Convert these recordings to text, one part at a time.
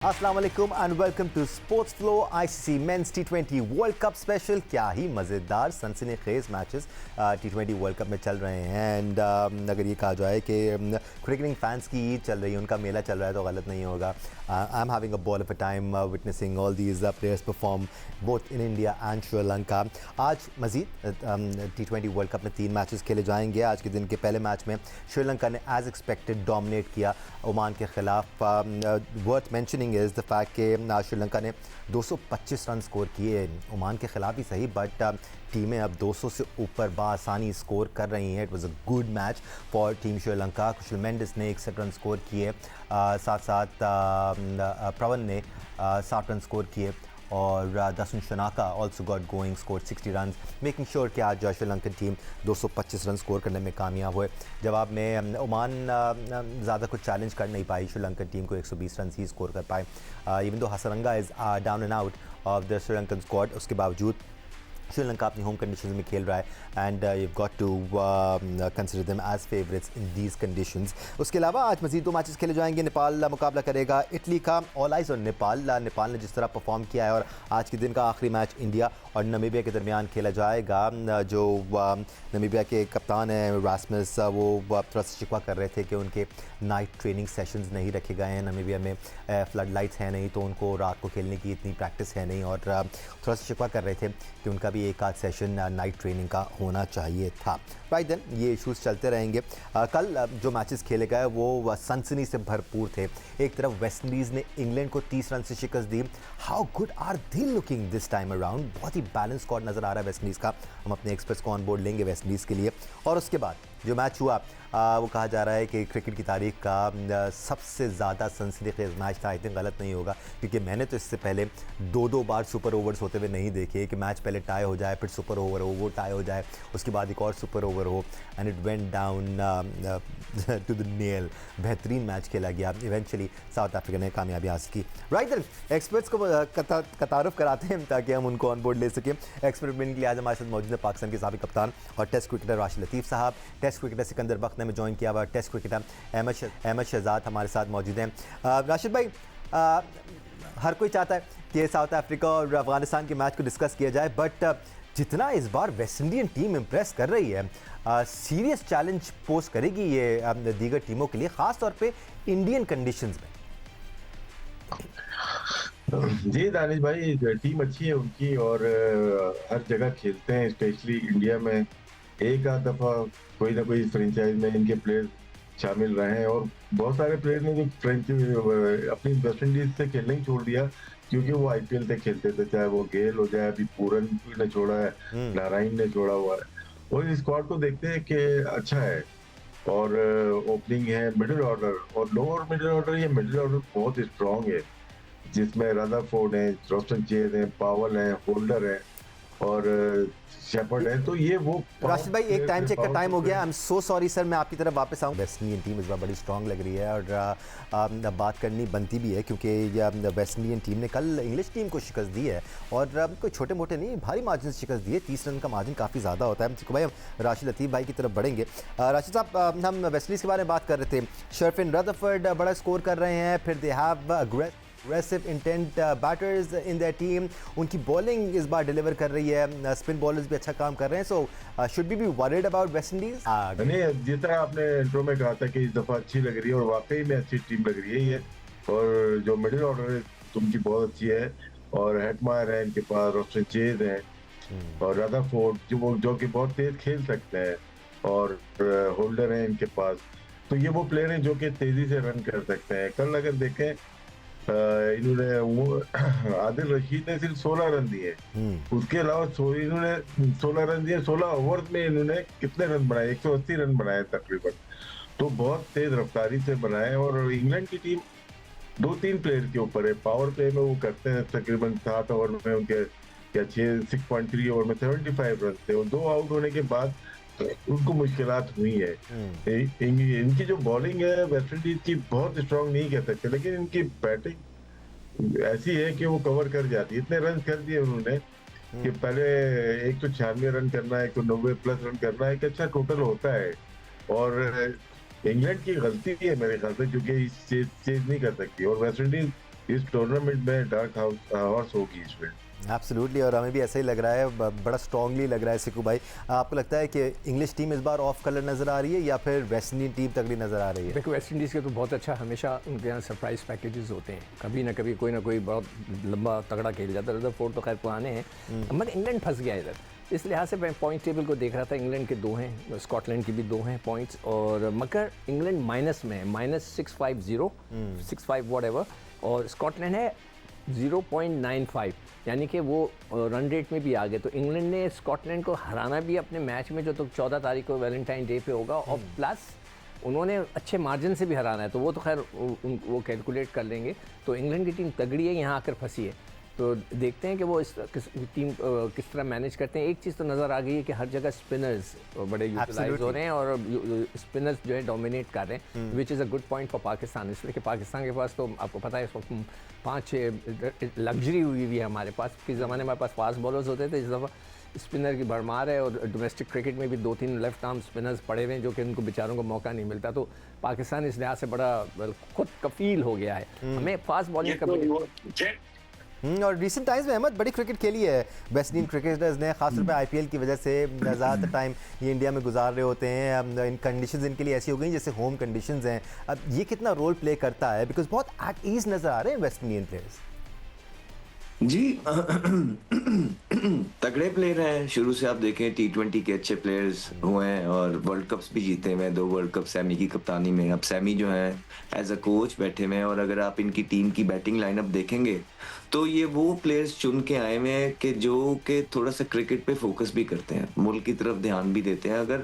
अस्सलाम वालेकुम and welcome to sports flow ICC men's टी20 वर्ल्ड कप स्पेशल। क्या ही मज़ेदार सनसनीखेज मैचेस टी20 वर्ल्ड कप में चल रहे हैं। एंड अगर ये कहा जाए कि क्रिकेटिंग फैंस की ईद चल रही है, उनका मेला चल रहा है, तो गलत नहीं होगा। I am having a ball of a time witnessing all these players perform both in India and Sri Lanka. आज मजीद टी20 वर्ल्ड कप में 3 मैचेस खेले जाएंगे। आज के दिन के पहले मैच में श्रीलंका ने एज एक्सपेक्टेड डोमिनेट किया ओमान के खिलाफ। Worth mentioning is the fact कि श्रीलंका ने 225 रन स्कोर किए ओमान के ख़िलाफ़ ही सही, बट टीमें अब 200 से ऊपर बासानी स्कोर कर रही हैं। It was a good match for team Sri Lanka. Kusal Mendis ने 61 रन स्कोर किए, साथ साथ प्रवन ने 60 रन स्कोर किए और Dasun Shanaka also got going, score 60 run, making sure कि आज श्रीलंकन टीम 225 रन स्कोर करने में कामयाब हुए। जवाब में ओमान ज़्यादा कुछ चैलेंज कर नहीं पाई श्रीलंकन टीम को, 120 रन ही स्कोर कर पाए। Even though Hasaranga is down and out of the Sri Lankan squad, उसके बावजूद श्रीलंका अपनी होम कंडीशंस में खेल रहा है and you got to consider them as favourites in these conditions. उसके अलावा आज मजीद 2 मैचेस खेले जाएंगे। नेपाल मुकाबला करेगा इटली का। ऑल आइज और नेपाल ने जिस तरह परफॉर्म किया है, और आज के दिन का आखिरी मैच इंडिया और नमीबिया के दरमियान खेला जाएगा। जो नमीबिया के कप्तान हैं रास्मस, वो थोड़ा सा शिकवा कर रहे थे कि उनके नाइट ट्रेनिंग सेशंस नहीं रखे गए हैं। नमीबिया में फ्लड लाइट्स हैं नहीं, तो उनको रात को खेलने की इतनी प्रैक्टिस है नहीं, और थोड़ा सा शिकवा कर रहे थे कि उनका भी एक आध सेशन नाइट ट्रेनिंग का होना चाहिए था। राइट देन ये इश्यूज़ चलते रहेंगे। कल जो मैचेस खेले गए वो सनसनी से भरपूर थे। एक तरफ वेस्ट इंडीज़ ने इंग्लैंड को 30 रन से शिकस्त दी। How good are they looking this time around. बहुत ही बैलेंस स्क्वाड नज़र आ रहा है वेस्ट इंडीज़ का। हम अपने एक्सपर्ट्स को ऑन बोर्ड लेंगे वेस्ट इंडीज़ के लिए। और उसके बाद जो मैच हुआ वो कहा जा रहा है कि क्रिकेट की तारीख का सबसे ज़्यादा सनसनीखेज़ मैच था। आई थिंक गलत नहीं होगा, क्योंकि मैंने तो इससे पहले 2-2 बार सुपर ओवर्स होते हुए नहीं देखे कि मैच पहले टाई हो जाए, फिर सुपर ओवर हो, वो टाई हो जाए, उसके बाद एक और सुपर ओवर हो, and it went down to the nail. बेहतरीन मैच खेला गया। इवेंचुअली साउथ अफ्रीका ने कामयाबी हासिल की। राइट देन एक्सपर्ट्स को तारुफ कराते हैं ताकि हम उनको ऑन बोर्ड ले सकें। एक्सपर्ट बनने के लिए आज हमारे साथ मौजूद है पाकिस्तान के साबिक कप्तान और टेस्ट क्रिकेटर राशिद लतीफ़ साहब, टेस्ट क्रिकेटर सिकंदर बख्त ने ज्वाइन किया हुआ, टेस्ट क्रिकेटर अहमद शहजाद हमारे साथ मौजूद हैं। राशिद भाई, हर कोई चाहता है कि साउथ अफ्रीका और अफगानिस्तान के मैच को डिस्कस किया जाए, बट जितना इस बार वेस्ट इंडियन टीम इम्प्रेस कर रही है, सीरियस चैलेंज पोज करेगी ये दीगर टीमों के लिए, ख़ास तौर पे इंडियन कंडीशंस में। जी दानिश भाई, टीम अच्छी है उनकी और हर जगह खेलते हैं, स्पेशली इंडिया में एक आध दफा कोई ना कोई फ्रेंचाइज में इनके प्लेयर शामिल रहे हैं। और बहुत सारे प्लेयर ने जो अपनी वेस्ट इंडीज से खेलना ही छोड़ दिया क्योंकि वो आईपीएल से खेलते थे, चाहे वो गेल हो जाए, अभी पूरन ने छोड़ा है, नारायण ने छोड़ा हुआ है। और इस स्क्वाड को देखते हैं कि अच्छा है, और ओपनिंग है, मिडिल ऑर्डर और लोअर मिडिल ऑर्डर, ये मिडिल ऑर्डर बहुत स्ट्रांग है, जिसमें रदरफोर्ड है, रोस्टन चेज है, पावल है, होल्डर है और शेफर्ड है। तो ये वो राशिद भाई, एक टाइम चेक का टाइम हो गया। I am so sorry sir, मैं आपकी तरफ वापस आऊँ। वेस्ट इंडियन टीम इस बार बड़ी स्ट्रांग लग रही है और बात करनी बनती भी है, क्योंकि वेस्ट इंडियन टीम ने कल इंग्लिश टीम को शिकस्त दी है, और कोई छोटे मोटे नहीं, भारी मार्जिन से शिकस्त दी है। 30 रन का मार्जिन काफ़ी ज़्यादा होता है। तो भाई हम राशिद लतीफ़ भाई की तरफ बढ़ेंगे। राशिद साहब, हम वेस्ट इंडीज़ के बारे में बात कर रहे थे। शर्फिन रदरफोर्ड बड़ा स्कोर कर रहे हैं, फिर they have aggressive intent batters in their team. उनकी बॉलिंग इस बार डिलीवर कर रही है, स्पिन बॉलर्स भी अच्छा काम कर रहे हैं। So should be worried about West Indies? नहीं, जिस तरह आपने इंट्रो में कहा था कि इस दफा अच्छी लग रही है, और वाकई में अच्छी टीम लग रही है ये। और जो मिडिल ऑर्डर है उनकी बहुत अच्छी है, और हेटमायर है इनके पास, रोस्टन चेज है और रदरफोर्ड जो कि बहुत तेज खेल सकते हैं, और होल्डर है इनके पास। तो ये वो प्लेयर हैं जो कि तेजी से रन कर सकते हैं। कल अगर देखें, इन्होंने आदिल रशीद ने सिर्फ 16 रन दिए, उसके अलावा इन्होंने 16 रन दिए। 16 ओवर में इन्होंने कितने रन बनाए? 180 रन बनाए तकरीबन। तो बहुत तेज रफ्तारी से बनाए। और इंग्लैंड की टीम 2-3 प्लेयर के ऊपर है, पावर प्ले में वो करते हैं। तकरीबन 7 ओवर में उनके 6.3 ओवर में 75 रन थे, और 2 आउट होने के बाद उनको मुश्किलात हुई है। इनकी जो बॉलिंग है वेस्ट इंडीज की बहुत स्ट्रांग नहीं कह सकते, लेकिन इनकी बैटिंग ऐसी है कि वो कवर कर जाती है। इतने रन कर दिए उन्होंने कि पहले 196 रन करना है, 190 प्लस रन करना है, एक अच्छा टोटल होता है। और इंग्लैंड की गलती है मेरे ख्याल से, क्योंकि चेज नहीं कर सकती, और वेस्ट इंडीज इस टूर्नामेंट में डार्क हॉर्स होगी इसमें। एब्सोल्युटली, और हमें भी ऐसा ही लग रहा है, बड़ा स्ट्रांगली लग रहा है सिकू भाई। आपको लगता है कि इंग्लिश टीम इस बार ऑफ कलर नज़र आ रही है या फिर वेस्ट इंडीज टीम तगड़ी नज़र आ रही है? देखो, वेस्ट इंडीज़ के तो बहुत अच्छा, हमेशा उनके यहाँ सरप्राइज पैकेजेस होते हैं, कभी ना कभी कोई ना कोई बहुत लंबा तगड़ा खेल जाता है। रदरफोर्ड तो खैर पुराने हैं, मगर इंग्लैंड फंस गया इधर। इस लिहाज से मैं पॉइंट टेबल को देख रहा था, इंग्लैंड के 2 हैं, स्कॉटलैंड की भी 2 हैं पॉइंट्स, और मगर इंग्लैंड माइनस में है, -650, 65 वॉट एवर, और स्कॉटलैंड है 0.95, यानी कि वो रन रेट में भी आ गए। तो इंग्लैंड ने स्कॉटलैंड को हराना भी अपने मैच में, जो तो 14 तारीख को वैलेंटाइन डे पे होगा, और प्लस उन्होंने अच्छे मार्जिन से भी हराना है, तो वो तो खैर वो कैलकुलेट कर लेंगे। तो इंग्लैंड की टीम तगड़ी है, यहाँ आकर फंसी है। तो देखते हैं कि वो टीम किस तरह मैनेज करते हैं। एक चीज़ तो नज़र आ गई है कि हर जगह स्पिनर्स बड़े यूटिलाइज हो रहे हैं, और स्पिनर्स जो है डोमिनेट कर रहे हैं, which is a good point for Pakistan. इसलिए कि पाकिस्तान के पास तो आपको पता है इस वक्त 5-6 लग्जरी हुई है हमारे पास। किस ज़माने में हमारे पास फास्ट बॉलर्स होते थे, इस दफ़ा स्पिनर की भरमार है, और डोमेस्टिक क्रिकेट में भी 2-3 लेफ्ट आर्म स्पिनर्स पड़े हुए हैं, जो कि उनको बेचारों को मौका नहीं मिलता। तो पाकिस्तान इस लिहाज से बड़ा खुद कफील हो गया है। हमें फास्ट बॉलिंग का और रिसेंट टाइम्स में अहमद बड़ी क्रिकेट खेली है वेस्ट इंडीज क्रिकेटर्स ने, खासतौर पे आईपीएल की वजह से ज़्यादातर टाइम ये इंडिया में गुजार रहे होते हैं। इन कंडीशंस इनके लिए ऐसी हो गई जैसे होम कंडीशंस हैं। अब ये कितना रोल प्ले करता है, बिकॉज बहुत एट ईज नज़र आ रहे हैं वेस्ट इंडियन प्लेयर्स। जी तगड़े प्लेयर हैं। शुरू से आप देखें T20 के अच्छे प्लेयर्स हुए हैं, और वर्ल्ड कप्स भी जीते हुए हैं, 2 वर्ल्ड कप सैमी की कप्तानी में। अब सैमी जो है एज अ कोच बैठे हुए हैं, और अगर आप इनकी टीम की बैटिंग लाइनअप देखेंगे तो ये वो प्लेयर्स चुन के आए हुए हैं कि जो कि थोड़ा सा क्रिकेट पे फोकस भी करते हैं, मुल्क की तरफ ध्यान भी देते हैं। अगर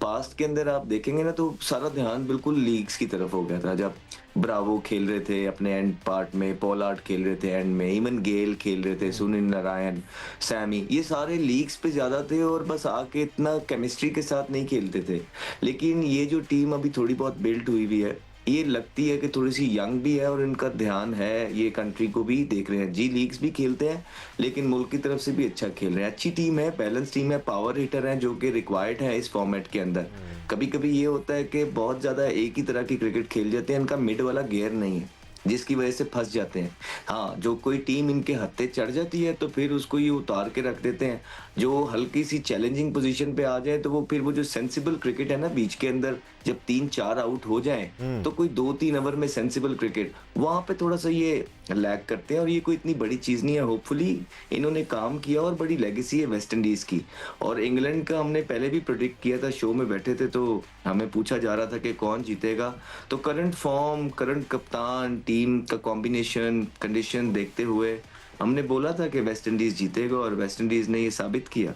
पास्ट के अंदर आप देखेंगे ना, तो सारा ध्यान बिल्कुल लीग्स की तरफ हो गया था। जब ब्रावो खेल रहे थे अपने एंड पार्ट में, पोलार्ड खेल रहे थे एंड में, इवन गेल खेल रहे थे, सुनील नारायण, सैमी, ये सारे लीग्स पे ज्यादा थे, और बस आके इतना केमिस्ट्री के साथ नहीं खेलते थे। लेकिन ये जो टीम अभी थोड़ी बहुत बिल्ड हुई हुई है, ये लगती है कि थोड़ी सी यंग भी है, और इनका ध्यान है, ये कंट्री को भी देख रहे हैं। जी लीग्स भी खेलते हैं, लेकिन मुल्क की तरफ से भी अच्छा खेल रहे हैं। अच्छी टीम है, बैलेंस टीम है, पावर हिटर है, जो कि रिक्वायर्ड है इस फॉर्मेट के अंदर। कभी कभी ये होता है कि बहुत ज्यादा एक ही तरह की क्रिकेट खेल जाते हैं, इनका मिड वाला गियर नहीं है, जिसकी वजह से फंस जाते हैं। हाँ, जो कोई टीम इनके हत्थे चढ़ जाती है तो फिर उसको ये उतार के रख देते हैं। जो हल्की सी चैलेंजिंग पोजीशन पे आ जाए तो वो फिर वो जो सेंसिबल क्रिकेट है ना बीच के अंदर, जब 3-4 आउट हो जाएं तो कोई 2-3 ओवर में सेंसिबल क्रिकेट, वहां पे थोड़ा सा ये लैग करते हैं। और ये कोई इतनी बड़ी चीज नहीं है, होपफुली इन्होंने काम किया, और बड़ी लेगेसी है वेस्ट इंडीज की। और इंग्लैंड का हमने पहले भी प्रेडिक्ट किया था, शो में बैठे थे तो हमें पूछा जा रहा था कि कौन जीतेगा। तो करंट फॉर्म, करंट कप्तान, टीम का कॉम्बिनेशन, कंडीशन देखते हुए हमने बोला था कि वेस्ट इंडीज जीतेगा, और वेस्ट इंडीज ने ये साबित किया।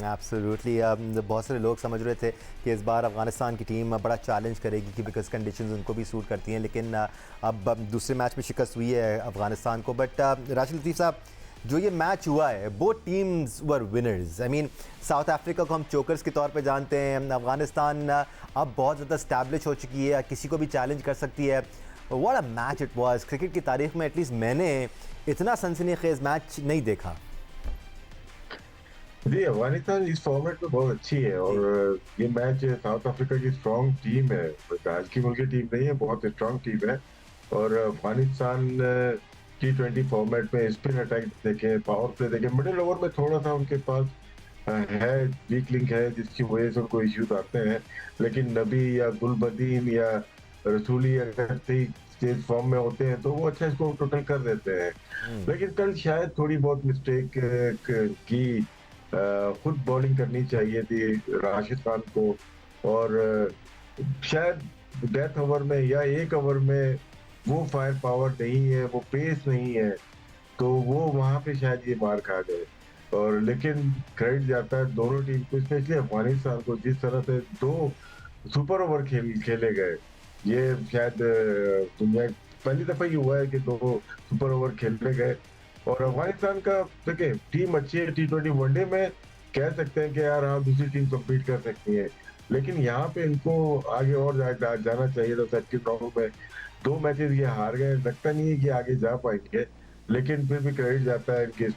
एब्सोल्युटली। बहुत सारे लोग समझ रहे थे कि इस बार अफगानिस्तान की टीम बड़ा चैलेंज करेगी कि बिकॉज कंडीशंस उनको भी सूट करती हैं, लेकिन अब दूसरे मैच में शिकस्त हुई है अफगानिस्तान को। बट राशिद लतीफ़ साहब, जो ये मैच हुआ है वो teams were winners. I mean south Africa को हम चोकर्स के तौर पे जानते हैं, अफगानिस्तान अब बहुत ज़्यादा स्टैब्लिश हो चुकी है, किसी को भी चैलेंज कर सकती है। What a match it was. Cricket की तारीख में एटलीस्ट मैंने इतना सनसनीखेज मैच नहीं देखा। जी, अफगानिस्तान इस फॉर्मेट में बहुत अच्छी है, और ये मैच साउथ अफ्रीका की स्ट्रांग टीम है, आज की मुल्क की टीम नहीं है, बहुत स्ट्रांग टीम है। और अफगानिस्तान T20 फॉर्मेट में स्पिन अटैक देखें, पावर प्ले देखें, मिडिल ओवर में थोड़ा सा उनके पास है वीक लिंक है, जिसकी वजह से उनको इश्यूज आते हैं। लेकिन नबी या गुलबदीन या रसूली अगर सही स्टेज फॉर्म में होते हैं तो वो अच्छा इसको टोटल कर देते हैं। लेकिन कल शायद थोड़ी बहुत मिस्टेक की, खुद बॉलिंग करनी चाहिए थी राशिद खान को, और शायद डेथ ओवर में या एक ओवर में वो फायर पावर नहीं है, वो पेस नहीं है, तो वो वहां पे शायद ये मार खा गए। और लेकिन क्रेडिट जाता है दोनों टीम को, स्पेशली अफगानिस्तान को, जिस तरह से 2 सुपर ओवर खेले गए। ये शायद दुनिया पहली दफा ही हुआ है कि 2 सुपर ओवर खेले गए। और अफगानिस्तान का देखिए टीम अच्छी है, T20 वनडे में कह सकते हैं कि यार हाँ दूसरी टीम कम्पीट कर सकती है, लेकिन यहाँ पे इनको आगे और जाना चाहिए था। सेकंड राउंड में 2 मैचेस ये हार गए, लगता नहीं है कि आगे जा पाएंगे, लेकिन फिर भी क्रेडिट जाता है इनके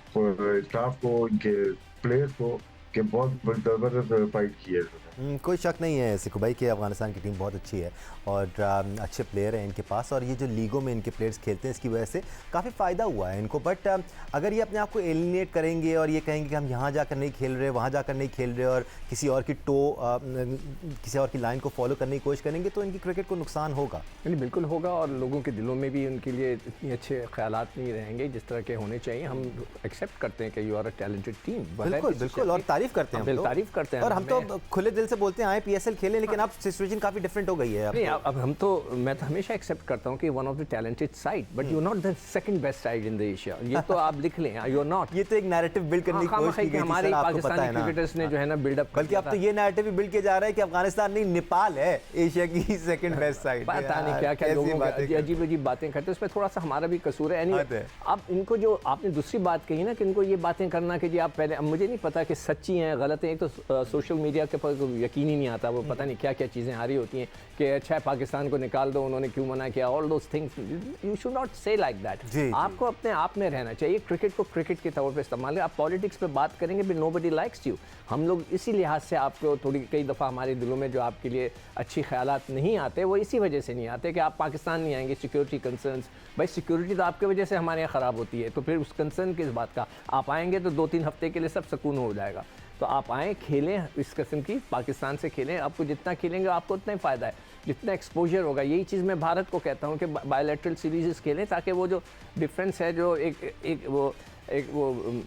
स्टाफ को, इनके प्लेयर्स को, कि बहुत जबरदस्त फाइट की है। कोई शक नहीं है सिकू भाई कि अफगानिस्तान की टीम बहुत अच्छी है और अच्छे प्लेयर हैं इनके पास, और ये जो लीगों में इनके प्लेयर्स खेलते हैं इसकी वजह से काफ़ी फ़ायदा हुआ है इनको। बट अगर ये अपने आप को एलिमिनेट करेंगे और ये कहेंगे कि हम यहाँ जाकर नहीं खेल रहे, वहाँ जाकर नहीं खेल रहे और किसी और की लाइन को फॉलो करने की कोशिश करेंगे तो इनकी क्रिकेट को नुकसान होगा। नहीं, बिल्कुल होगा, और लोगों के दिलों में भी उनके लिए इतने अच्छे ख्यालात नहीं रहेंगे जिस तरह के होने चाहिए। हम एक्सेप्ट करते हैं कि you are a talented team, बिल्कुल बिल्कुल, और तारीफ करते हैं, तारीफ करते हैं, और हम तो खुले दिल से बोलते हैं आए PSL खेलें, लेकिन अब सिचुएशन काफ़ी डिफरेंट हो गई है। नहीं, अब हम तो, मैं तो हमेशा एक्सेप्ट करता हूँ कि one of the talented side, but you not the second best side in the Asia. ये तो आप लिख लें, यू आर नॉट। ये तो एक नैरेटिव बिल्ड करने की कोशिश की गई थी, हमारे आपको पता पाकिस्तानी है ना। क्रिकेटर्स ने जो है ना बिल्डअप, बल्कि अब तो ये नैरेटिव भी बिल्ड किया जा रहा है कि अफगानिस्तान नहीं, नेपाल है एशिया की सेकंड बेस्ट साइड। पता नहीं क्या क्या लोगों अजीब अजीब बातें करते हैं, उसमें थोड़ा सा हमारा भी कसूर है। Anyway, अब इनको जो आपने दूसरी बात कही ना कि इनको ये बातें करना कि जी आप पहले, अब मुझे नहीं पता कि सच्ची हैं गलत हैं, एक तो सोशल मीडिया के पर यकीन ही नहीं आता, वो पता नहीं क्या क्या चीज़ें आ रही होती हैं कि अच्छा पाकिस्तान को निकाल दो, उन्होंने क्यों मना किया, all those things, you should not से लाइक दैट। आपको अपने आप में रहना चाहिए, क्रिकेट को क्रिकेट के तौर पर इस्तेमाल करें। आप पॉलिटिक्स पे बात करेंगे भी नोबडी लाइक्स यू। हम लोग इसी लिहाज से आपको थोड़ी कई दफ़ा हमारे दिलों में जो आपके लिए अच्छी ख्यालात नहीं आते वो इसी वजह से नहीं आते कि आप पाकिस्तान नहीं आएंगे, सिक्योरिटी कंसर्न्स। भाई सिक्योरिटी तो आपकी वजह से हमारे यहाँ ख़राब होती है, तो फिर उस कंसर्न किस बात का? आप आएंगे तो 2-3 हफ्ते के लिए सब सुकून हो जाएगा। तो आप आएँ, खेलें इस किस्म की, पाकिस्तान से खेलें। आपको जितना खेलेंगे आपको उतना ही फ़ायदा है, जितना एक्सपोजर होगा। यही चीज़ मैं भारत को कहता हूँ कि बायलैटरल सीरीज़ खेलें, ताकि वो जो डिफरेंस है, जो एक वो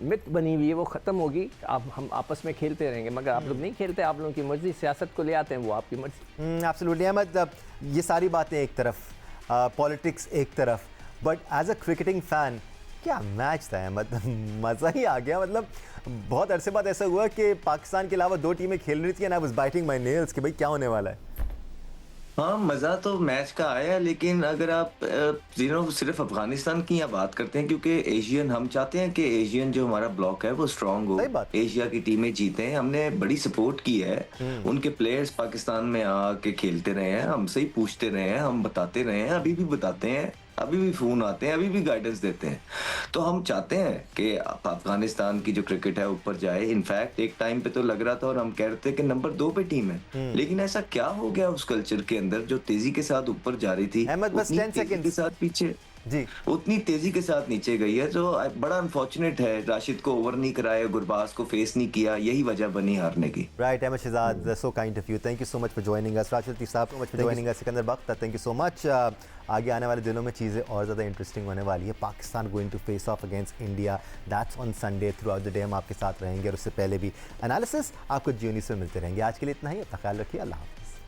मिथ बनी हुई है, वो ख़त्म होगी। हम आपस में खेलते रहेंगे, मगर आप लोग नहीं खेलते, आप लोगों की मर्ज़ी, सियासत को ले आते हैं, वो आपकी मर्ज़ी। एब्सोल्युटली अहमद, ये सारी बातें एक तरफ, पॉलिटिक्स एक तरफ, but as a cricketing fan क्या मैच था अहमद, मज़ा ही आ गया। मतलब बहुत अरसे बाद ऐसा हुआ कि पाकिस्तान के अलावा 2 टीमें खेल रही थी and I was biting my nails कि भाई क्या होने वाला है। हाँ, मज़ा तो मैच का आया, लेकिन अगर आप सिर्फ अफगानिस्तान की यहाँ बात करते हैं, क्योंकि एशियन, हम चाहते हैं कि एशियन जो हमारा ब्लॉक है वो स्ट्रांग हो, एशिया की टीमें जीते हैं। हमने बड़ी सपोर्ट की है, उनके प्लेयर्स पाकिस्तान में आके खेलते रहे हैं, हमसे ही पूछते रहे हैं, हम बताते रहे हैं, अभी भी बताते हैं, अभी भी फोन आते हैं, अभी भी गाइडेंस देते हैं। तो हम चाहते हैं कि अफगानिस्तान की जो क्रिकेट है ऊपर जाए। इनफैक्ट एक टाइम पे तो लग रहा था और हम कह रहे थे कि नंबर 2 पे टीम है, लेकिन ऐसा क्या हो गया उस कल्चर के अंदर जो तेजी के साथ ऊपर जा रही थी, बस 10 सेकंड के साथ पीछे जी उतनी तेजी के साथ नीचे गई है। तो बड़ा अनफॉर्चुनेट है, राशिद को ओवर नहीं कराया, गुरबाज को फेस नहीं किया, यही वजह बनी हारने की। Right, Ahmed Shehzad, so kind of you, thank you so much for joining us. Rashid Latif साहब, so much for joining us. Sikandar Bakht, thank you so much. आगे आने वाले दिनों में चीज़ें और ज़्यादा इंटरेस्टिंग होने वाली है। Pakistan going to face off against India, that's on Sunday. Throughout the day हम आपके साथ रहेंगे और उससे पहले भी एनालिसिस आपको जियो न्यूज़ में मिलते रहेंगे। आज के लिए इतना ही, अपना ख्याल रखिए, अल्लाह हाफ़िज़।